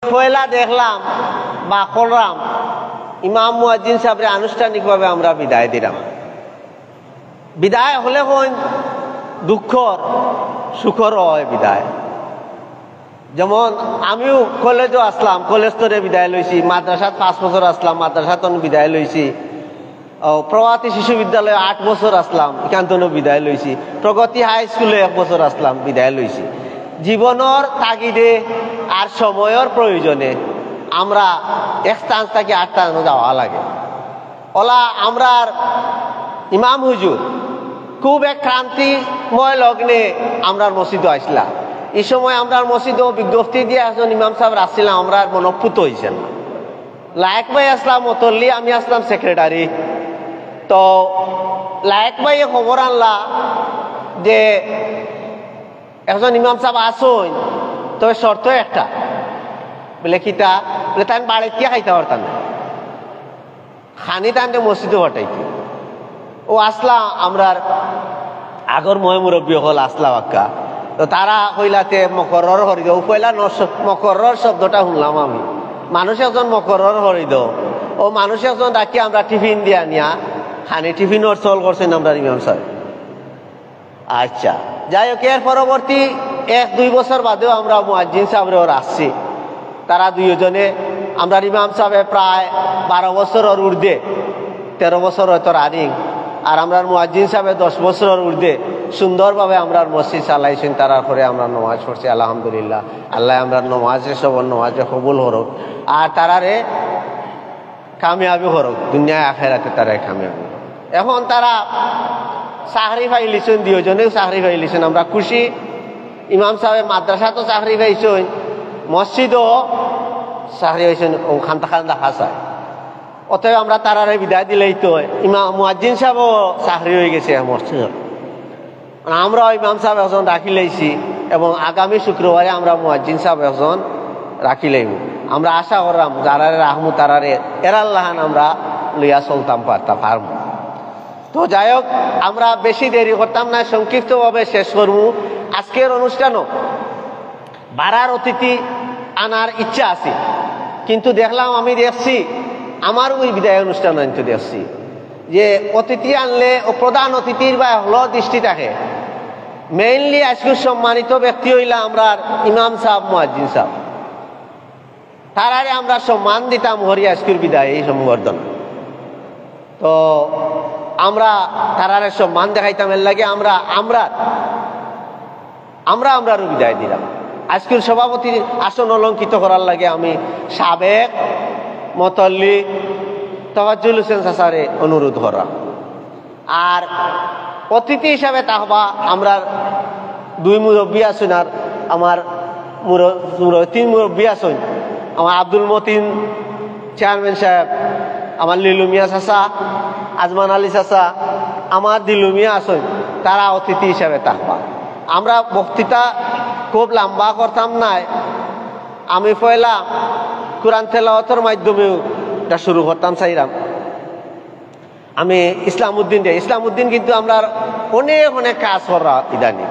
পয়লা দেখলাম বা করলাম ইমাম মুয়াজ্জিন সাহেবরে আনুষ্ঠানিকভাবে আমরা বিদায় দিলাম। বিদায় হলে হন দুঃখর সুখর হয় বিদায়। যেমন আমিও কলেজও আসলাম, কলেজ তরে বিদায় লইছি, মাদ্রাসাত 5 বছর আসলাম, মাদ্রাসাত বিদায় লইছি, প্রভাতী শিশু বিদ্যালয়ে 8 বছর আসলাম, এখান বিদায় লইছি, প্রগতি হাই স্কুলে 1 বছর আসলাম, বিদায় লইছি। জীবনের তাগিদে আর সময়ের প্রয়োজনে আমরা এক স্থান থেকে আর স্থান যাওয়া লাগে। ওলা আমরার ইমাম হুজুর খুব এক ক্রান্তিময় লগ্নে আমরার মসজিদে আসলা। এই সময় আমরার মসজিদে বিজ্ঞপ্তি দিয়ে একজন ইমাম সাহেব আসছিলাম, আমরা মনপুত হয়েছেন। লায়েক ভাই আসলাম মতল্লি, আমি আসলাম সেক্রেটারি। তো লায়েক ভাই খবর আনলা যে একজন ইমাম সাহেব আসুন, তবে শর্ত একটা, বলে কিতা, বলে তাই বাড়িতে খাইতে পারতাম না, খানি টানতে মসজিদে হটাইতে। ও আসলা আমরার আগর ময় মুরব্বী হল আসলা বাক্কা। তো তারা হইলাতে মকরর হরিদ, পয়লা মকরর শব্দটা শুনলাম আমি। মানুষ একজন মকরর হরিদ, ও মানুষ একজন ডাকি আমরা টিফিন দিয়া নিয়া খানি টিফিনর চল করছেন আমরা ইমাম সাহেব। আচ্ছা, যাই হোক, এর পরবর্তী 1-2 বছর বাদেও আমরা মুয়াজ্জিন সাহেবের আসছি। তারা দুইজনে আমরা ইমাম সাহেব প্রায় 12 বছরের ঊর্ধ্বে, 13 বছর হয়তো রানিং, আর আমরা মুয়াজ্জিন সাহেব 10 বছরের ঊর্ধ্বে সুন্দরভাবে আমরা মসজিদ চালাইছেন। তারা করে আমরা নমাজ পড়ছি আলহামদুলিল্লাহ। আল্লাহ আমরা নমাজে সব নমাজে কবুল হরক, আর তারারে কামিয়াবি হরক, দুনিয়ায় আখেরাতে তারা কামিয়াবি। এখন তারা চাকরি পাইলিছেন, দুজনেও চাকরি পাইলিছেন, আমরা খুশি। ইমাম সাহেব মাদ্রাসা তো চাকরি পাইছেন, মসজিদও চাকরি পাইছেন, খান্তা খান্তা খাসায়। অতএব আমরা তারারে বিদায় দিলেই তো ইমাম মুয়াজ্জিন সাহেবও চাকরি হয়ে গেছে মসজিদ। আমরা ইমাম সাহেব একজন রাখি লাইছি, এবং আগামী শুক্রবারে আমরা মুয়াজ্জিন সাহেব একজন রাখি লাইব। আমরা আশা করলাম যারা রাহমু তারারে এরাল্লাহান আমরা লইয়া চলতাম পারতাম। তো যাই হোক, আমরা বেশি দেরি করতাম না, সংক্ষিপ্তভাবে শেষ করবো। আজকের অনুষ্ঠানও বাড়ার অতিথি আনার ইচ্ছা আছে, কিন্তু দেখলাম, আমি দেখছি আমার ওই বিদায় অনুষ্ঠান আনতে দেখছি যে অতিথি আনলে ও প্রধান অতিথির বা হল দৃষ্টি থাকে। মেইনলি আজকের সম্মানিত ব্যক্তি হইলা আমরা ইমাম সাহেব, মুয়াজ্জিন সাহেব, তারারে আমরা সম্মান দিতাম হরি আজকের বিদায় এই সংবর্ধনা। তো আমরা তারারে সম্মান দেখাইতাম, এর লাগে আমরা বিদায় দিলাম। আজকের সভাপতির আসন অলঙ্কিত করার লাগে আমি সাবেক মতল্লি তাওয়াজ্জুল হোসেন চাচারে অনুরোধ করা, আর অতিথি হিসাবে তাহবা আমরা 2 মুরব্বী আছেন, আর আমার 3 মুরব্বী আছেন, আমার আব্দুল মতিন চেয়ারম্যান সাহেব, আমার লিলু মিয়া চাচা, আজমান আলী চাচা, আমার দিলু মিয়া আছেন, তারা অতিথি হিসাবে থাকবা। আমরা বক্তৃতা খুব লম্বা করতাম নাই, আমি পয়লা কোরআন তেলাওয়াতের মাধ্যমেও এটা শুরু করতাম চাইলাম। আমি ইসলামউদ্দিন কিন্তু আমরা অনেক কাজ করা ইদানি,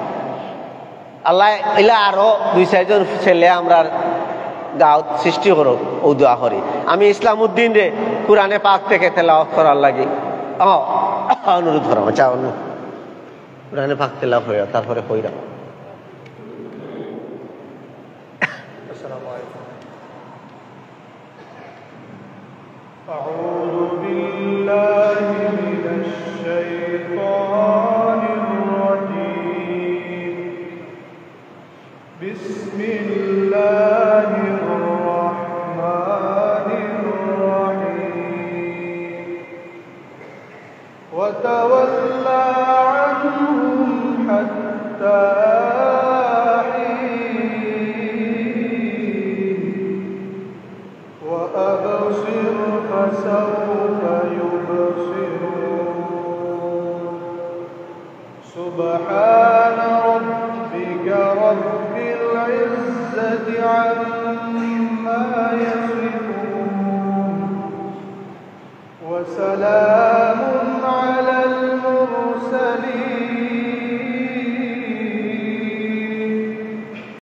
আল্লাহ এলা আরো 2-4 জন ছেলে আমরা গাঁত সৃষ্টি করো ও দোয়া করি। আমি ইসলামউদ্দিন রে কোরআনে পাক থেকে তেলাওয়াত করার লাগি অনুরোধ করা, কোরআনে পাক তেলাওয়াত হইয়া তারপরে কইরা। أعوذ بالله من الشيطان الرجيم. بسم الله الرحمن الرحيم. وتولى عنهم حتى وأبصر فسوف يبصرون. سبحان ربك رب العزة عما